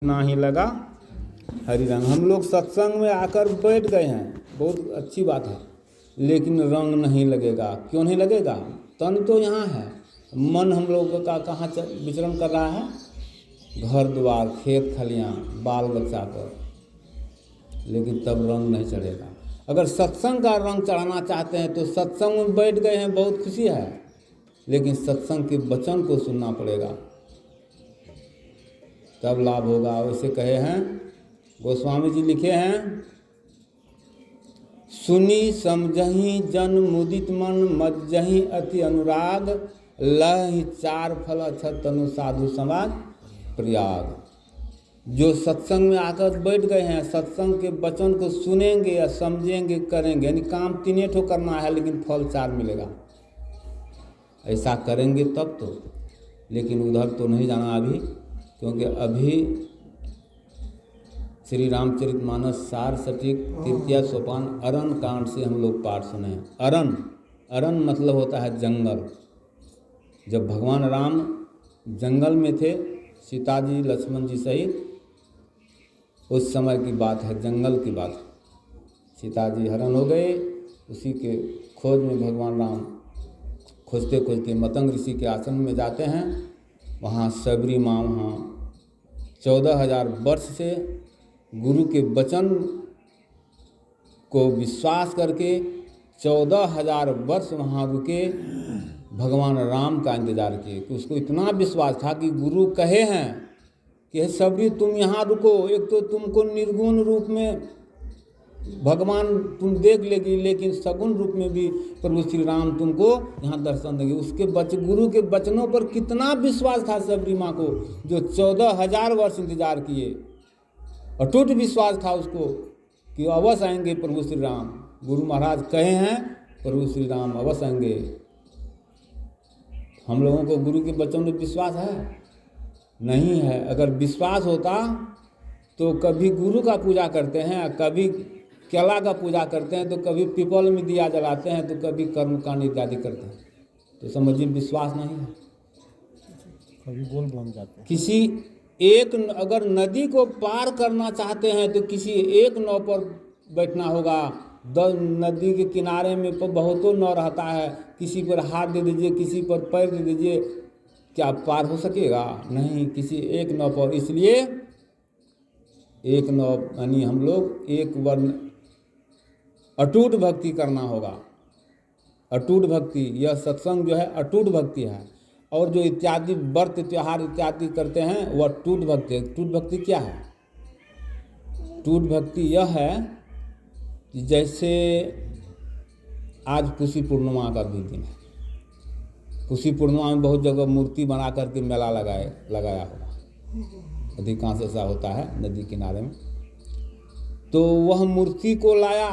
ना ही लगा हरी रंग। हम लोग सत्संग में आकर बैठ गए हैं, बहुत अच्छी बात है, लेकिन रंग नहीं लगेगा। क्यों नहीं लगेगा? तन तो यहाँ है, मन हम लोगों का कहाँ विचरण कर रहा है? घर द्वार, खेत खलियाँ, बाल बच्चा पर, लेकिन तब रंग नहीं चढ़ेगा। अगर सत्संग का रंग चढ़ाना चाहते हैं तो सत्संग में बैठ गए हैं, बहुत खुशी है, लेकिन सत्संग के वचन को सुनना पड़ेगा, तब लाभ होगा। वैसे कहे हैं, गोस्वामी जी लिखे हैं, सुनी समझही जन मुदित मन मज्जही अति अनुराग, लहि चार फल अक्षत तनु साधु समाज प्रयाग। जो सत्संग में आकर बैठ गए हैं, सत्संग के वचन को सुनेंगे या समझेंगे, करेंगे, यानी काम तीन ठो करना है, लेकिन फल चार मिलेगा। ऐसा करेंगे तब तो, लेकिन उधर तो नहीं जाना अभी, क्योंकि अभी श्री रामचरितमानस सार सटीक तृतीय सोपान अरण कांड से हम लोग पाठ सुने हैं। अरण मतलब होता है जंगल। जब भगवान राम जंगल में थे, सीता जी लक्ष्मण जी सहित, उस समय की बात है, जंगल की बात है। सीता जी हरण हो गए, उसी के खोज में भगवान राम खोजते खोजते मतंग ऋषि के आश्रम में जाते हैं। वहाँ सबरी माँ वहाँ 14,000 वर्ष से गुरु के वचन को विश्वास करके 14,000 वर्ष वहाँ रुके, भगवान राम का इंतजार किए। कि उसको इतना विश्वास था कि गुरु कहे हैं कि सबरी तुम यहाँ रुको, एक तो तुमको निर्गुण रूप में भगवान तुम देख लेगी, लेकिन सगुण रूप में भी प्रभु श्री राम तुमको यहाँ दर्शन देंगे। उसके गुरु के वचनों पर कितना विश्वास था सबरी माँ को, जो 14,000 वर्ष इंतजार किए। अटूट विश्वास था उसको कि अवश्य आएंगे प्रभु श्री राम। गुरु महाराज कहे हैं प्रभु श्री राम अवश्य आएंगे। हम लोगों को गुरु के वचन में विश्वास है? नहीं है। अगर विश्वास होता तो कभी गुरु का पूजा करते हैं, कभी केला का पूजा करते हैं, तो कभी पीपल में दिया जलाते हैं, तो कभी कर्मकांड इत्यादि करते हैं। तो समझिए विश्वास नहीं है। कभी बोल बम जाते हैं। किसी एक, अगर नदी को पार करना चाहते हैं तो किसी एक नाव पर बैठना होगा। नदी के किनारे में तो बहुतों नाव रहता है, किसी पर हाथ दे दीजिए, किसी पर पैर दे दीजिए, क्या पार हो सकेगा? नहीं, किसी एक नाव पर। इसलिए एक नाव यानी हम लोग एक वर्ण अटूट भक्ति करना होगा। अटूट भक्ति, यह सत्संग जो है अटूट भक्ति है। और जो इत्यादि व्रत त्योहार इत्यादि करते हैं वह टूट भक्ति है। टूट भक्ति क्या है? टूट भक्ति यह है कि जैसे आज पुषी पूर्णिमा का भी दिन है। पुषी पूर्णिमा में बहुत जगह मूर्ति बना करके मेला लगाया होगा, अधिकांश ऐसा होता है नदी किनारे में। तो वह मूर्ति को लाया,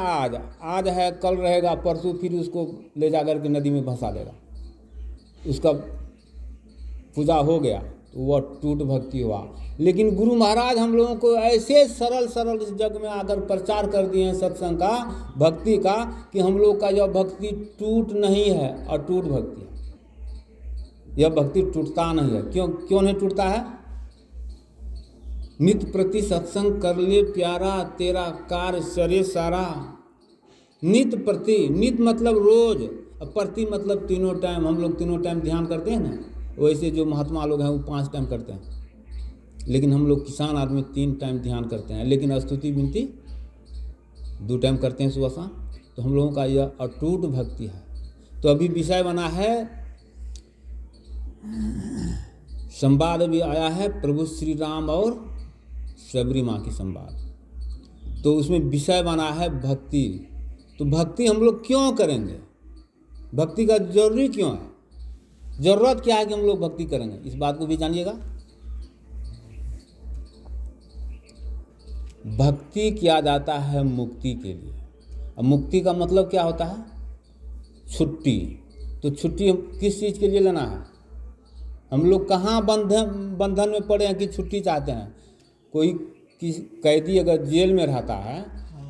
आज है, कल रहेगा, परसों फिर उसको ले जा कर के नदी में भसा देगा, उसका पूजा हो गया, तो वह टूट भक्ति हुआ। लेकिन गुरु महाराज हम लोगों को ऐसे सरल इस जग में आकर प्रचार कर दिए हैं सत्संग का, भक्ति का, कि हम लोग का यह भक्ति टूट नहीं है, अटूट भक्ति है। यह भक्ति टूटता नहीं है। क्यों नहीं टूटता है? नित प्रति सत्संग कर ले प्यारा, तेरा कार्य सरे सारा। नित प्रति, नित मतलब रोज, और प्रति मतलब तीनों टाइम। हम लोग तीनों टाइम ध्यान करते हैं ना, वैसे जो महात्मा लोग हैं वो 5 टाइम करते हैं, लेकिन हम लोग किसान आदमी 3 टाइम ध्यान करते हैं, लेकिन स्तुति विनती 2 टाइम करते हैं, सुबह शाम। तो हम लोगों का यह अटूट भक्ति है। तो अभी विषय बना है, संवाद भी आया है प्रभु श्री राम और सबरी माँ की संवाद। तो उसमें विषय बना है भक्ति। तो भक्ति हम लोग क्यों करेंगे? भक्ति का जरूरी क्यों है? जरूरत क्या है कि हम लोग भक्ति करेंगे? इस बात को भी जानिएगा। भक्ति किया जाता है मुक्ति के लिए। अब मुक्ति का मतलब क्या होता है? छुट्टी। तो छुट्टी किस चीज़ के लिए लेना है? हम लोग कहाँ बंधन में पड़े हैं कि छुट्टी चाहते हैं? कोई कैदी अगर जेल में रहता है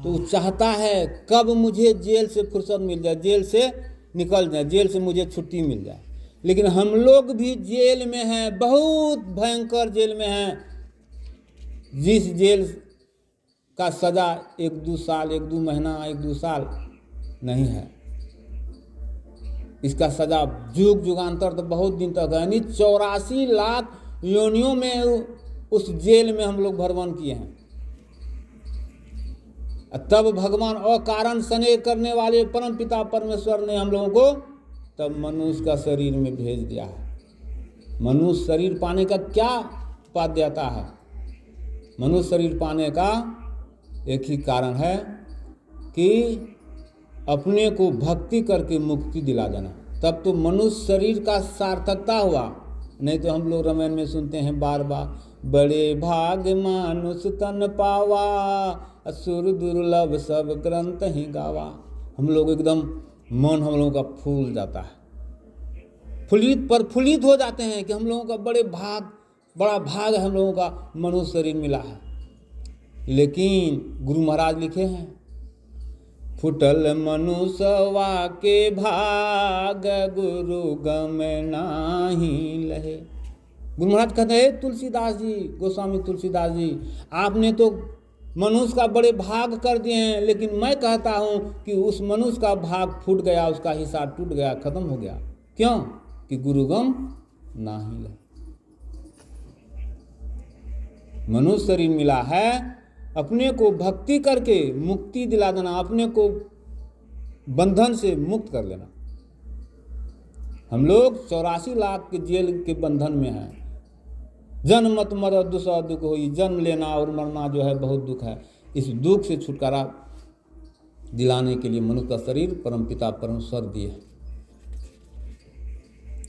तो वो चाहता है कब मुझे जेल से फुर्सत मिल जाए, जेल से निकल जाए, जेल से मुझे छुट्टी मिल जाए। लेकिन हम लोग भी जेल में हैं, बहुत भयंकर जेल में हैं। जिस जेल का सज़ा 1-2 साल, 1-2 महीना, 1-2 साल नहीं है, इसका सज़ा जुग जुगांतर तो बहुत दिन तक है। यानी 84 लाख योनियों में उस जेल में हम लोग भ्रमण किए हैं। तब भगवान अकारण स्नेह करने वाले परम पिता परमेश्वर ने हम लोगों को तब मनुष्य का शरीर में भेज दिया है। मनुष्य शरीर पाने का क्या उपाध्यता है? मनुष्य शरीर पाने का एक ही कारण है कि अपने को भक्ति करके मुक्ति दिला देना। तब तो मनुष्य शरीर का सार्थकता हुआ। नहीं तो हम लोग रामायण में सुनते हैं बार बार, बड़े भाग मानुष तन पावा, असुर दुर्लभ सब ग्रंथ ही गावा। हम लोग एकदम मन हम लोगों का फूल जाता है, प्रफुल्लित हो जाते हैं कि हम लोगों का बड़ा भाग है, हम लोगों का मनुष्य शरीर मिला है। लेकिन गुरु महाराज लिखे हैं, फुटल मनुष्यवा के भाग, गुरु गम नाही लहे। गुरु महाराज कहते हैं, तुलसीदास जी, गोस्वामी तुलसीदास जी, आपने तो मनुष्य का बड़े भाग कर दिए हैं, लेकिन मैं कहता हूँ कि उस मनुष्य का भाग फूट गया, उसका हिस्सा टूट गया, खत्म हो गया। क्यों? कि गुरुगम नाही लहे। मनुष्य शरीर मिला है अपने को भक्ति करके मुक्ति दिला देना, अपने को बंधन से मुक्त कर लेना। हम लोग 84 लाख के जेल के बंधन में हैं। जन्म मत मर दुसह दुख होई, जन्म लेना और मरना जो है बहुत दुख है। इस दुख से छुटकारा दिलाने के लिए मनुष्य का शरीर परमपिता परमेश्वर दिए है।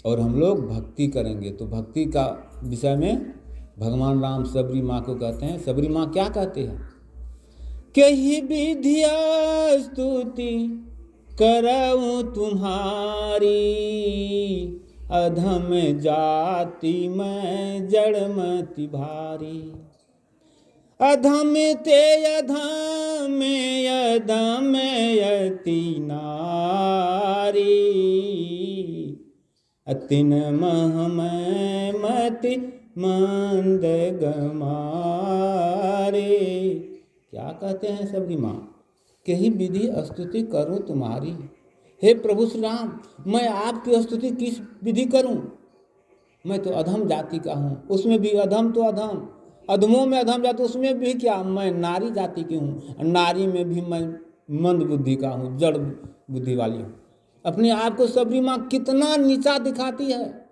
और हम लोग भक्ति करेंगे तो भक्ति का विषय में भगवान राम सबरी माँ को कहते हैं। सबरी माँ क्या कहते हैं? कही विधिया स्तुति करऊं तुम्हारी, अधम जाति मैं जड़मति भारी। अधम ते अधम अधम अति नारी, अतिन महम मति मंद गमारे। क्या कहते हैं सबरी माँ? कही विधि स्तुति करूं तुम्हारी। हे प्रभु श्री राम, मैं आपकी स्तुति किस विधि करूं? मैं तो अधम जाति का हूँ, उसमें भी अधम तो अधम, अधमों में अधम जाति, उसमें भी क्या, मैं नारी जाति की हूँ, नारी में भी मैं मंद बुद्धि का हूँ, जड़ बुद्धि वाली हूँ। अपने आप को सबरी माँ कितना नीचा दिखाती है।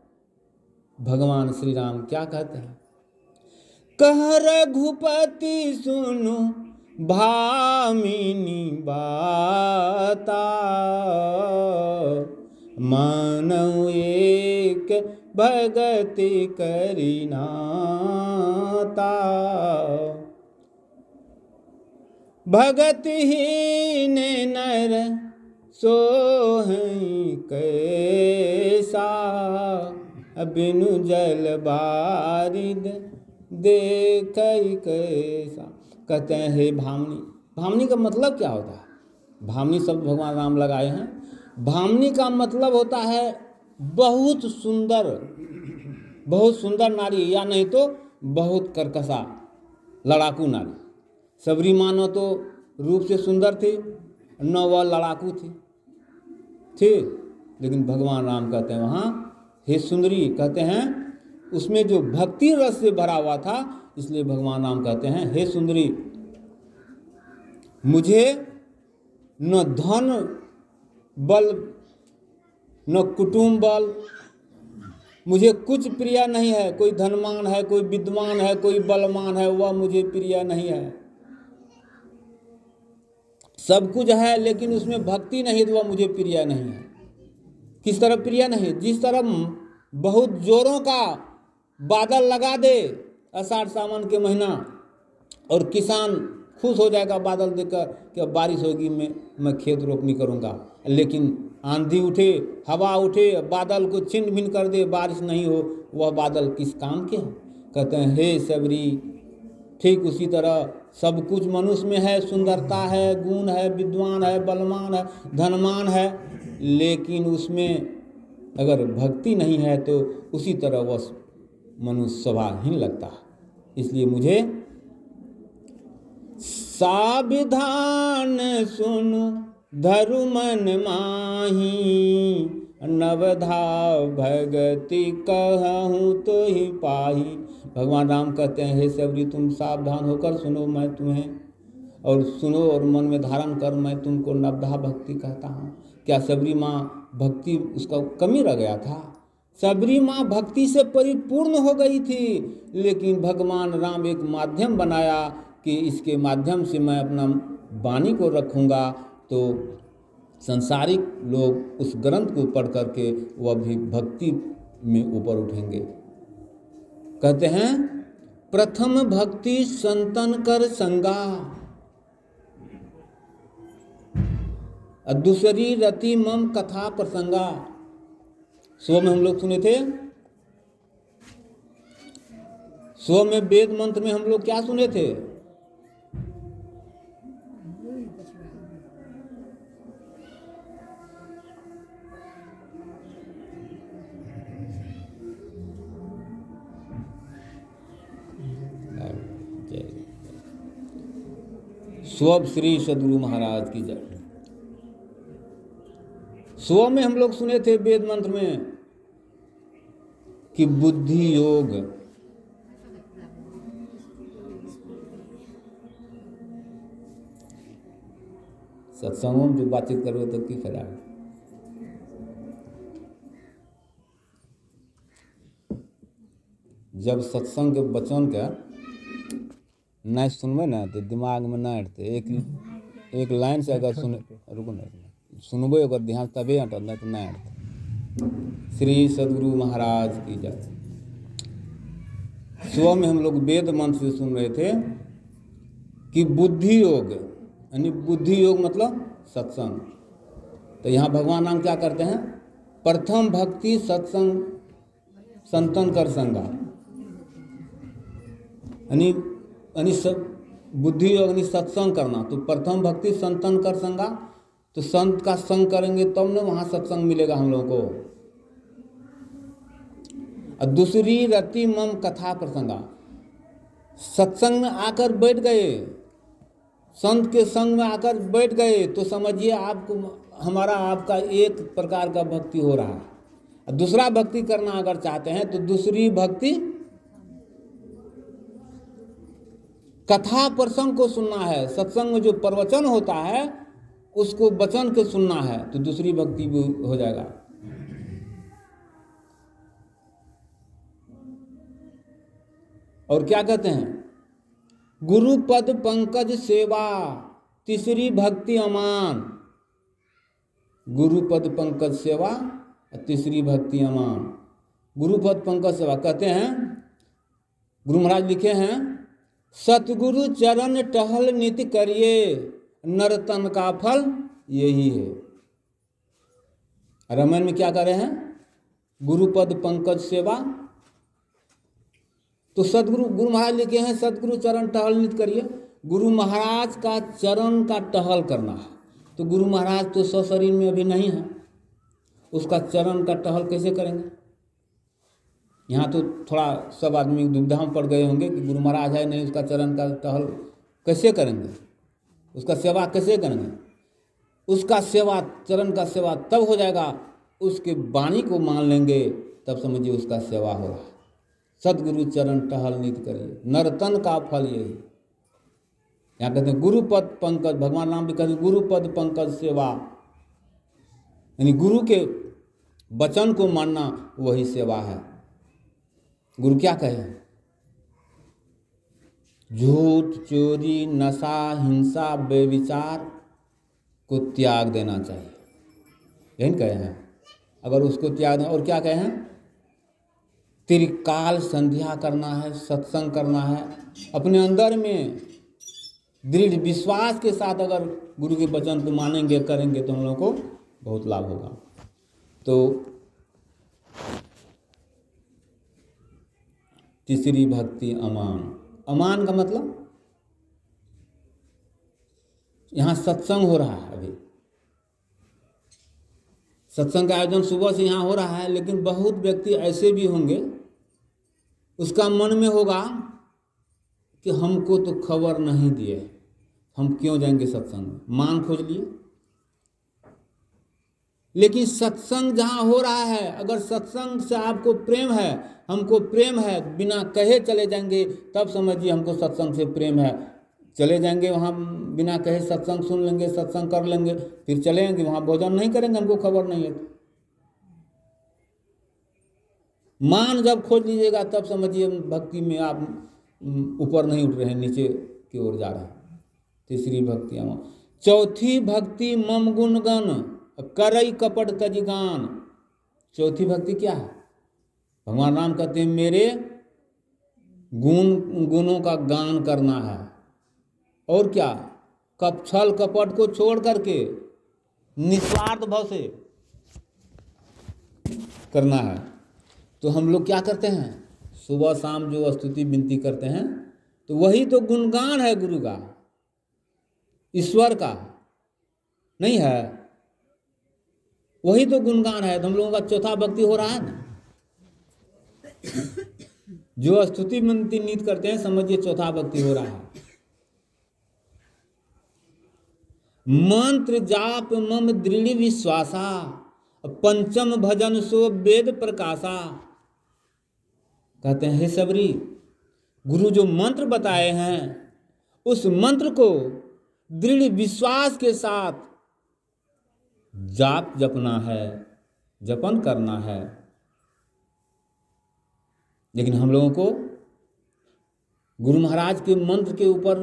भगवान श्री राम क्या कहते हैं? कह रघुपति सुनो भामिनी बाता, मानव एक भगति करिनाता। भगतिहीन नर सोहई कैसा, बिनु जल बारिद देखई कैसा। कहते हैं हे भामनी। भामनी का मतलब क्या होता है? भामनी शब्द भगवान राम लगाए हैं। भामनी का मतलब होता है बहुत सुंदर नारी, या नहीं तो बहुत कर्कशा लड़ाकू नारी। सबरी माँ न तो रूप से सुंदर थी, न वह लड़ाकू थी, लेकिन भगवान राम कहते हैं वहाँ हे सुंदरी, कहते हैं उसमें जो भक्ति रस से भरा हुआ था, इसलिए भगवान राम कहते हैं हे सुंदरी, मुझे न धन बल न कुटुंब बल, मुझे कुछ प्रिय नहीं है। कोई धनवान है, कोई विद्वान है, कोई बलवान है, वह मुझे प्रिय नहीं है। सब कुछ है लेकिन उसमें भक्ति नहीं तो वह मुझे प्रिय नहीं है। किस तरह प्रिय नहीं? जिस तरह बहुत जोरों का बादल लगा दे आषाढ़ सावन के महीना और किसान खुश हो जाएगा बादल देखकर कि अब बारिश होगी, मैं खेत रोपनी करूंगा, लेकिन आंधी उठे, हवा उठे, बादल को छिन्न भिन्न कर दे, बारिश नहीं हो, वह बादल किस काम के हैं? कहते हैं हे सबरी, ठीक उसी तरह सब कुछ मनुष्य में है, सुंदरता है, गुण है, विद्वान है, बलवान है, धनवान है, लेकिन उसमें अगर भक्ति नहीं है तो उसी तरह वह मनुष्य स्वभावहीन लगता है। इसलिए मुझे साविधान सुनु धरु मन माही, नवधा भगति कहूँ तो ही पाही। भगवान राम कहते हैं, हे सबरी तुम सावधान होकर सुनो, मैं तुम्हें और सुनो और मन में धारण कर, मैं तुमको नवधा भक्ति कहता हूँ। क्या सबरी माँ भक्ति उसका कमी रह गया था? सबरी माँ भक्ति से परिपूर्ण हो गई थी, लेकिन भगवान राम एक माध्यम बनाया कि इसके माध्यम से मैं अपना वाणी को रखूँगा, तो संसारिक लोग उस ग्रंथ को पढ़ करके वह भी भक्ति में ऊपर उठेंगे। कहते हैं, प्रथम भक्ति संतन कर संगा, दूसरी रति मम कथा प्रसंगा। सुबह में हम लोग सुने थे, सुबह में वेद मंत्र में हम लोग क्या सुने थे? स्व श्री सद्गुरु महाराज की जय। स्व में हम लोग सुने थे वेद मंत्र में कि बुद्धि योग, सत्संगों में जो बातचीत करो तो की फायदा है। जब सत्संग के वचन के नहीं सुनबे ना तो दिमाग में नहीं हटते। एक लाइन से अगर रुको ना, सुनबे अगर ध्यान तबे हटत, नहीं तो नहीं हटते। श्री सद्गुरु महाराज की जय। सुबह में हम लोग वेद मंत्र से सुन रहे थे कि बुद्धि योग, यानी बुद्धि योग मतलब सत्संग। तो यहाँ भगवान नाम क्या करते हैं? प्रथम भक्ति सत्संग संतन कर संगा, यानी सब बुद्धि योग यानी सत्संग करना। तो प्रथम भक्ति संतन कर संगा, तो संत का संग करेंगे तब ना वहाँ सत्संग मिलेगा हम लोगों को। और दूसरी रति मम कथा प्रसंगा, सत्संग में आकर बैठ गए, संत के संग में आकर बैठ गए, तो समझिए आपको हमारा आपका एक प्रकार का भक्ति हो रहा है। दूसरा भक्ति करना अगर चाहते हैं तो दूसरी भक्ति कथा प्रसंग को सुनना है। सत्संग में जो प्रवचन होता है उसको वचन के सुनना है, तो दूसरी भक्ति भी हो जाएगा। और क्या कहते हैं? गुरु पद पंकज सेवा, तीसरी भक्ति अमान। गुरु पद पंकज सेवा, तीसरी भक्ति अमान। गुरु पद पंकज सेवा कहते हैं, गुरु महाराज लिखे हैं, सतगुरु चरण टहल नित्य करिए, नरतन का फल यही है। रामायण में क्या कर रहे हैं? गुरुपद पंकज सेवा। तो गुरु महाराज लिखे हैं, सतगुरु चरण टहल नित्य करिए। गुरु महाराज का चरण का टहल करना है। तो गुरु महाराज तो सशरीर में अभी नहीं है, उसका चरण का टहल कैसे करेंगे? यहाँ तो थोड़ा सब आदमी दुविधा में पड़ गए होंगे कि गुरु महाराज है नहीं, उसका चरण का टहल कैसे करेंगे, उसका सेवा कैसे करेंगे? उसका सेवा, चरण का सेवा तब हो जाएगा उसके वाणी को मान लेंगे, तब समझिए उसका सेवा हो रहा है। सतगुरु चरण टहल नित्य करिए, नरतन का फल यही। यहाँ कहते हैं गुरुपद पंकज, भगवान राम भी कहते हैं गुरुपद पंकज सेवा, यानी गुरु के वचन को मानना वही सेवा है। गुरु क्या कहे? झूठ, चोरी, नशा, हिंसा, बेविचार को त्याग देना चाहिए, यही कहे हैं। अगर उसको त्याग दें, और क्या कहे हैं? त्रिकाल संध्या करना है, सत्संग करना है, अपने अंदर में दृढ़ विश्वास के साथ अगर गुरु के वचन को मानेंगे, करेंगे, तो हम लोगों को बहुत लाभ होगा। तो तीसरी भक्ति अमान। अमान का मतलब यहाँ सत्संग हो रहा है, अभी सत्संग का आयोजन सुबह से यहाँ हो रहा है, लेकिन बहुत व्यक्ति ऐसे भी होंगे, उसका मन में होगा कि हमको तो खबर नहीं दिए, हम क्यों जाएंगे सत्संग में? मान खोज लिए। लेकिन सत्संग जहाँ हो रहा है, अगर सत्संग से आपको प्रेम है, हमको प्रेम है, बिना कहे चले जाएंगे, तब समझिए हमको सत्संग से प्रेम है। चले जाएंगे वहाँ बिना कहे, सत्संग सुन लेंगे, सत्संग कर लेंगे, फिर चलेंगे वहाँ भोजन नहीं करेंगे, हमको खबर नहीं है। मान जब खोज लीजिएगा तब समझिए भक्ति में आप ऊपर नहीं उठ रहे हैं, नीचे की ओर जा रहे हैं। तीसरी भक्ति हम। चौथी भक्ति मम गुणगन करई कपट तजिगान। चौथी भक्ति क्या है? भगवान राम कहते हैं मेरे गुणों का गान करना है। और क्या? छल कपट को छोड़ करके निस्वार्थ भाव से करना है। तो हम लोग क्या करते हैं? सुबह शाम जो स्तुति विनती करते हैं, तो वही तो गुणगान है गुरु का, ईश्वर का, नहीं है? वही तो गुणगान है। तो हम लोगों का चौथा भक्ति हो रहा है ना। जो स्तुति विनती नित करते हैं, समझिए चौथा भक्ति हो रहा है। मंत्र जाप मम दृढ़ विश्वासा, पंचम भजन सो वेद प्रकाशा। कहते हैं हे सबरी, गुरु जो मंत्र बताए हैं, उस मंत्र को दृढ़ विश्वास के साथ जाप जपना है, जपन करना है। लेकिन हम लोगों को गुरु महाराज के मंत्र के ऊपर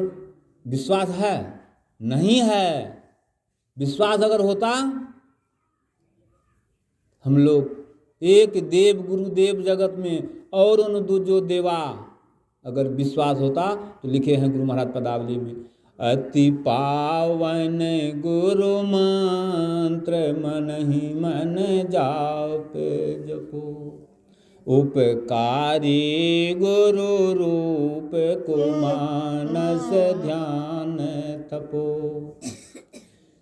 विश्वास है? नहीं है। विश्वास अगर होता, हम लोग एक देव गुरुदेव जगत में और उन दूजो देवा, अगर विश्वास होता तो लिखे हैं गुरु महाराज पदावली में, अति पावन गुरु मंत्र मन ही मन जाप जपो, उपकारी गुरु रूप को मानस ध्यान तपो,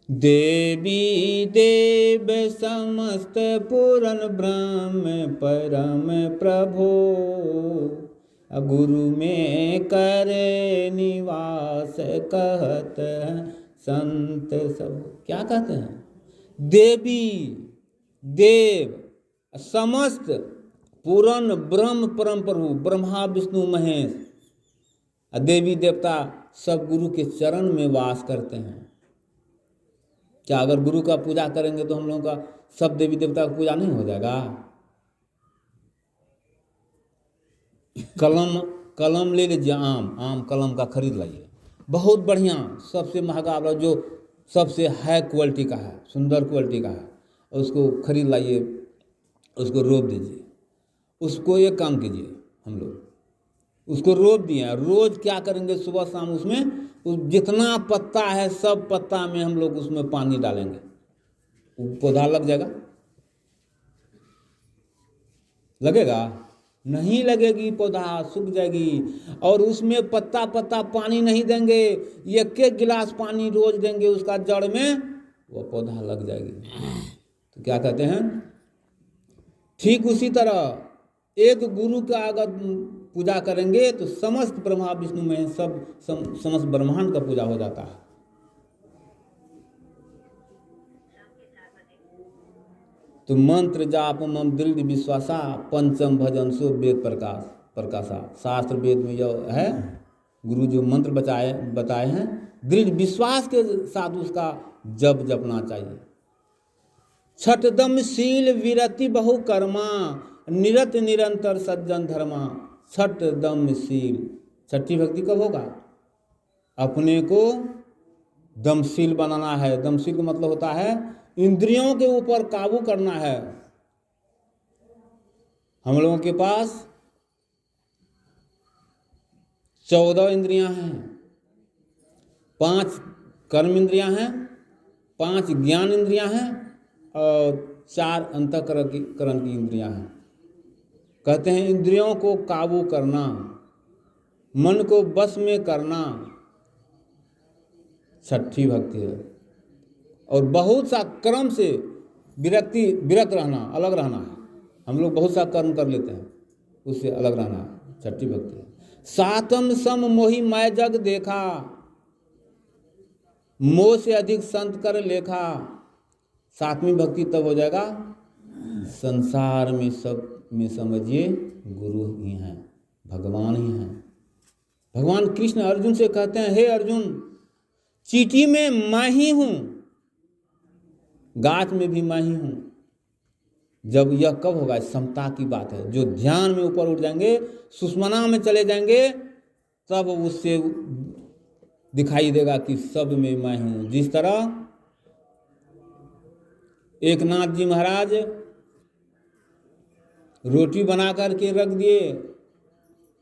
देवी देव समस्त पूरन ब्रह्म परम प्रभो, गुरु में करे निवास कहत संत सब। क्या कहते हैं? देवी देव समस्त पूरन ब्रह्म परम प्रभु, ब्रह्मा विष्णु महेश, देवी देवता सब गुरु के चरण में वास करते हैं। क्या अगर गुरु का पूजा करेंगे तो हम लोगों का सब देवी देवता का पूजा नहीं हो जाएगा? कलम ले लीजिए, आम कलम का खरीद लाइए, बहुत बढ़िया, सबसे महंगा वाला जो सबसे हाई क्वालिटी का है, सुंदर क्वालिटी का है, उसको खरीद लाइए, उसको रोप दीजिए। उसको एक काम कीजिए, हम लोग उसको रोप दिए, रोज क्या करेंगे, सुबह शाम उसमें जितना पत्ता है सब पत्ता में हम लोग उसमें पानी डालेंगे, पौधा लग जाएगा। लगेगा? नहीं लगेगी, पौधा सूख जाएगी। और उसमें पत्ता पत्ता पानी नहीं देंगे, एक एक गिलास पानी रोज देंगे उसका जड़ में, वो पौधा लग जाएगी। तो क्या कहते हैं? ठीक उसी तरह एक गुरु का अगर पूजा करेंगे तो समस्त ब्रह्मा विष्णु में सब समस्त ब्रह्मांड का पूजा हो जाता है। तो मंत्र जाप मम दृढ़ विश्वासा, पंचम भजन सो वेद प्रकाशा। शास्त्र वेद में यह है, गुरु जो मंत्र बताए हैं, दृढ़ विश्वास के साथ उसका जप जपना चाहिए। छठदम शील विरति बहु कर्मा, निरत निरंतर सज्जन धर्मा। छठदम शील, छठी भक्ति कब होगा? अपने को दमशील बनाना है। दमशील का मतलब होता है इंद्रियों के ऊपर काबू करना है। हम लोगों के पास 14 इंद्रियां हैं, 5 कर्म इंद्रियां हैं, 5 ज्ञान इंद्रियां हैं और 4 अंतःकरण की इंद्रियां हैं। कहते हैं इंद्रियों को काबू करना, मन को बस में करना छठी भक्ति है। और बहुत सा कर्म से विरत रहना, अलग रहना है। हम लोग बहुत सा कर्म कर लेते हैं, उससे अलग रहना है, छठी भक्ति है। सातम सम मोहि मैं जग देखा, मोह से अधिक संत कर लेखा। सातवीं भक्ति तब हो जाएगा संसार में सब में समझिए गुरु ही हैं, भगवान ही हैं। भगवान कृष्ण अर्जुन से कहते हैं, हे अर्जुन, चींटी में मैं ही हूं, गाछ में भी मैं ही हूं। जब यह कब होगा? समता की बात है। जो ध्यान में ऊपर उठ जाएंगे, सुषमना में चले जाएंगे, तब उससे दिखाई देगा कि सब में मैं हूं। जिस तरह एक नाथ जी महाराज रोटी बना करके रख दिए,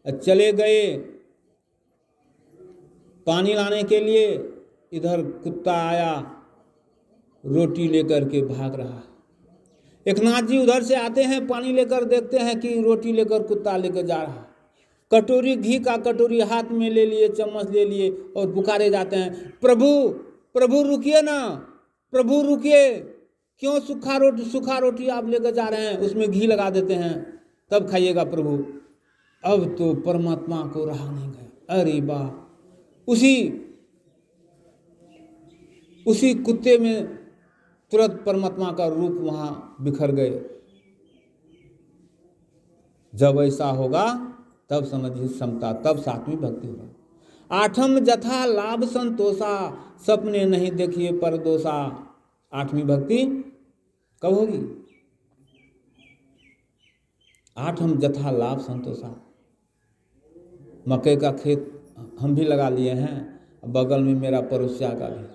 चले गए पानी लाने के लिए, इधर कुत्ता आया रोटी लेकर के भाग रहा। एक नाथ जी उधर से आते हैं, पानी लेकर, देखते हैं कि रोटी लेकर कुत्ता लेकर जा रहा। कटोरी, घी का कटोरी हाथ में ले लिए, चम्मच ले लिए और पुकारे जाते हैं, प्रभु प्रभु रुकिए ना, प्रभु रुकिए, क्यों सूखा रोटी आप लेकर जा रहे हैं, उसमें घी लगा देते हैं, तब खाइएगा प्रभु। अब तो परमात्मा को रहा नहीं गया। अरे वाह, उसी कुत्ते में तुरंत परमात्मा का रूप वहां बिखर गए। जब ऐसा होगा तब समझिए समता, तब सातवीं भक्ति होगा। आठम जथा लाभ संतोषा, सपने नहीं देखिए परदोषा। आठवीं भक्ति कब होगी? आठम जथा लाभ संतोषा। मकई का खेत हम भी लगा लिए हैं, बगल में मेरा पड़ोसिया का भी।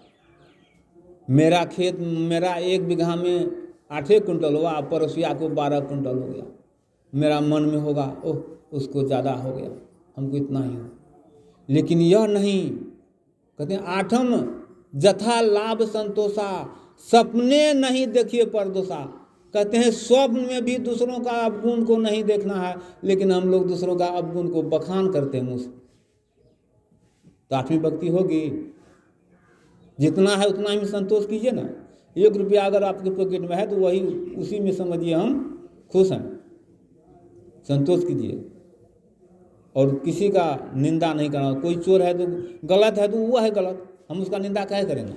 मेरा खेत, मेरा 1 बीघा में 8 कुंटल हुआ, पड़ोसिया को 12 कुंटल हो गया। मेरा मन में होगा, ओह उसको ज़्यादा हो गया, हमको इतना ही हो। लेकिन यह नहीं, कहते हैं आठम जथा लाभ संतोषा, सपने नहीं देखिए परदोषा। कहते हैं स्वप्न में भी दूसरों का अवगुण को नहीं देखना है, लेकिन हम लोग दूसरों का अवगुण को बखान करते हैं मुँह से। तो आठवीं भक्ति होगी। जितना है उतना ही संतोष कीजिए ना। 1 रुपया अगर आपके पॉकेट में है तो वही, उसी में समझिए हम खुश हैं, संतोष कीजिए। और किसी का निंदा नहीं करना। कोई चोर है तो गलत है तो वो है गलत, हम उसका निंदा काहे करेंगे।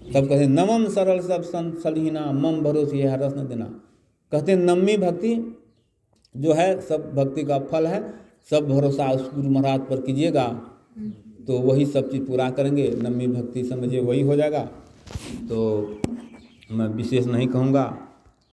तब कहते नमम सरल सब संत सलीना, मम भरोसे है रस न देना। कहते हैं नवमी भक्ति जो है सब भक्ति का फल है। सब भरोसा उस गुरु महाराज पर कीजिएगा तो वही सब चीज़ पूरा करेंगे। नवमी भक्ति समझिए वही हो जाएगा। तो मैं विशेष नहीं कहूँगा।